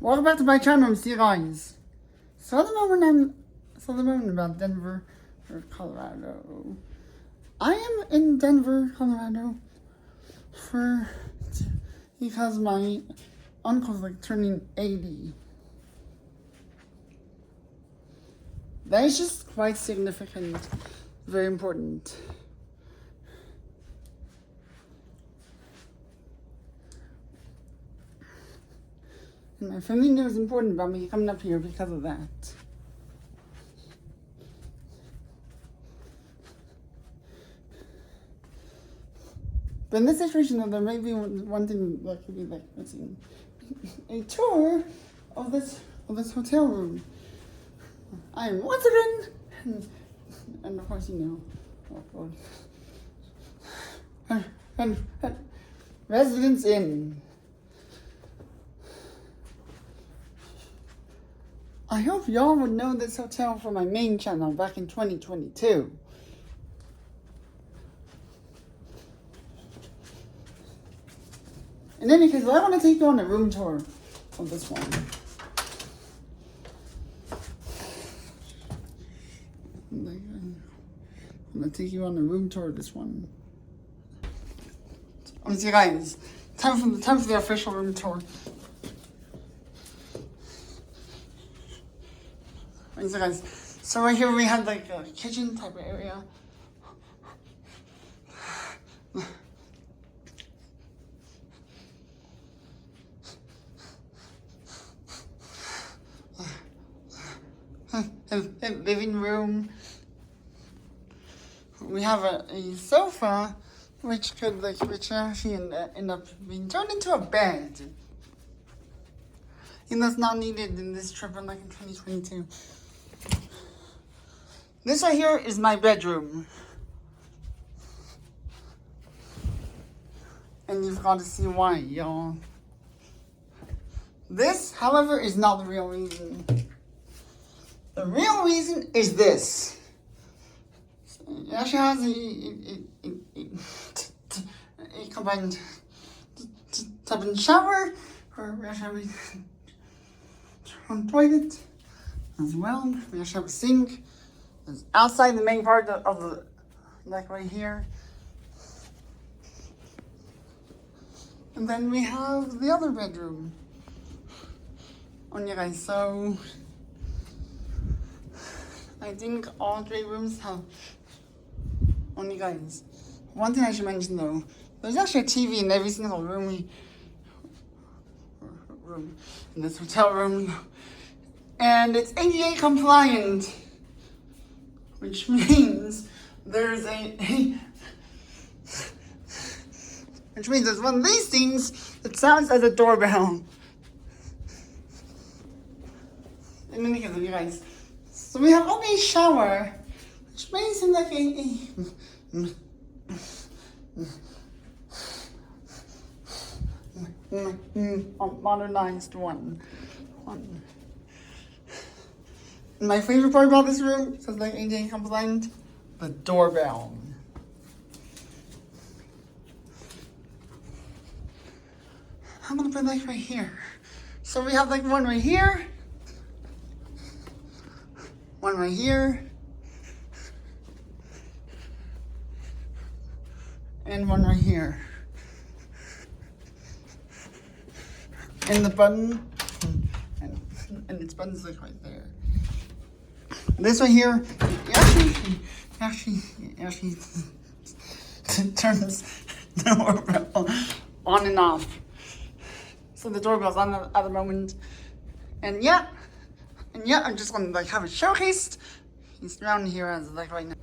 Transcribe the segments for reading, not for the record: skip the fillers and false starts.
Welcome back to my channel, see you guys. So at the moment about Denver, Colorado. I am in Denver, Colorado because my uncle's like turning 80. That is just quite significant, very important. And my family knows important about me coming up here because of that. But in this situation, though, there may be one thing that could be like missing: a tour of this hotel room. I am once again, and of course and Residence Inn. I hope y'all would know this hotel from my main channel back in 2022. In any case, I want to take you on a room tour of this one. I'm going to take you on a room tour of this one. See you guys. Time for the official room tour. So guys, so right here we have like a kitchen type of area. A living room. We have a sofa, which actually end up being turned into a bed. And that's not needed in this trip, like in 2022. This right here is my bedroom. And you've got to see why, y'all. This, however, is not the real reason. The real reason is this. It actually has a combined tub and shower, or we actually have a toilet as well. We actually have a sink. It's outside the main part of the, like right here. And then we have the other bedroom on you guys. So I think all 3 rooms have on you guys. One thing I should mention though, there's actually a TV in every single room in this hotel room. And it's ADA compliant. Which means there's which means there's one of these things that sounds as a doorbell. In any case, you guys, so we have only a shower, which makes it like a modernized one. My favorite part about this room, says like AJ complained, the doorbell. I'm gonna put like right here. So we have like one right here, one right here, and one right here. And the button, and its button's like right there. This right here actually turns the doorbell on and off. So the doorbell's on at the moment. And yeah, I'm just gonna like have it showcased. It's around here as like right now.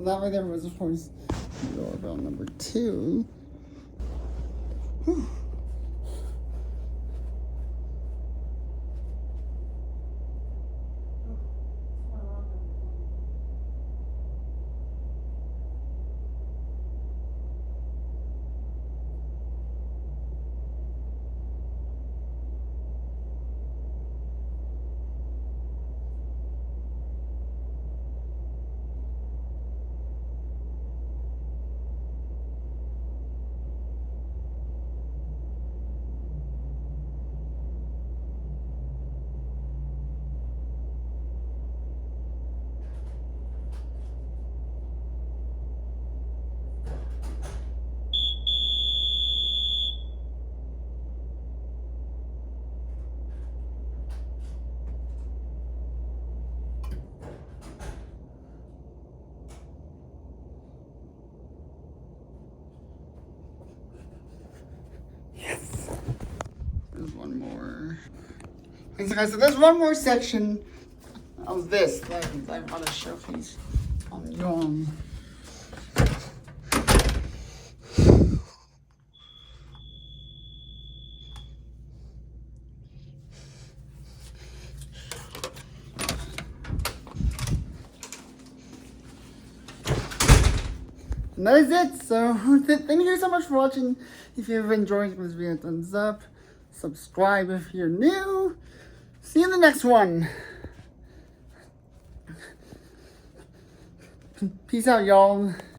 that way there was, of course, doorbell number 2. Whew. There's one more. And so, guys, so there's one more section of this that I want to showcase on your. And that is it. So thank you so much for watching. If you've enjoyed this video, thumbs up. Subscribe if you're new. See you in the next one. Peace out, y'all.